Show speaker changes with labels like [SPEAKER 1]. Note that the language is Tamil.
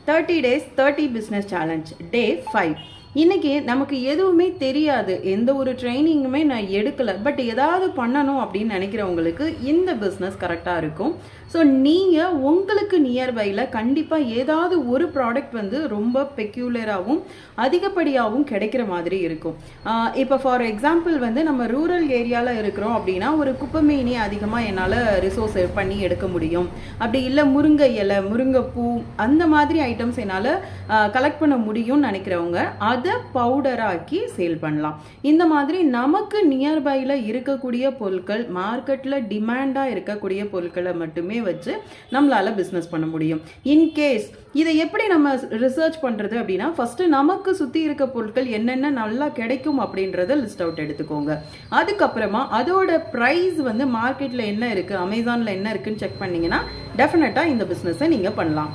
[SPEAKER 1] 30 days 30 business challenge day 5. இன்னைக்கு நமக்கு எதுவுமே தெரியாது, எந்த ஒரு ட்ரைனிங்குமே நான் எடுக்கல, பட் ஏதாவது பண்ணணும் அப்படின்னு நினைக்கிறவங்களுக்கு இந்த பிஸ்னஸ் கரெக்டாக இருக்கும். ஸோ நீங்கள் உங்களுக்கு நியர்பையில் கண்டிப்பாக ஏதாவது ஒரு ப்ராடக்ட் வந்து ரொம்ப பெக்யூலராகவும் அதிகப்படியாகவும் கிடைக்கிற மாதிரி இருக்கும். இப்போ ஃபார் எக்ஸாம்பிள் வந்து நம்ம ரூரல் ஏரியாவில் இருக்கிறோம் அப்படின்னா ஒரு குப்பைமேனி அதிகமாக என்னால் ரிசோர்ஸ் பண்ணி எடுக்க முடியும். அப்படி இல்லை முருங்கை இலை, முருங்கைப்பூ, அந்த மாதிரி ஐட்டம்ஸ் என்னால் கலெக்ட் பண்ண முடியும்னு நினைக்கிறவங்க அதை பவுடராக்கி சேல் பண்ணலாம். இந்த மாதிரி நமக்கு நியர்பையில் இருக்கக்கூடிய பொருட்கள், மார்க்கெட்டில் டிமாண்டாக இருக்கக்கூடிய பொருட்களை மட்டுமே வச்சு நம்மளால பிஸ்னஸ் பண்ண முடியும். இன்கேஸ் இதை எப்படி நம்ம ரிசர்ச் பண்றது அப்படின்னா, ஃபர்ஸ்ட் நமக்கு சுத்தி இருக்க பொருட்கள் என்னென்ன நல்லா கிடைக்கும் அப்படின்றத லிஸ்ட் அவுட் எடுத்துக்கோங்க. அதுக்கப்புறமா அதோட பிரைஸ் வந்து மார்க்கெட்ல என்ன இருக்கு, அமேசான்ல என்ன இருக்குன்னு செக் பண்ணீங்கன்னா டெஃபினட்டா இந்த பிசினஸை நீங்க பண்ணலாம்.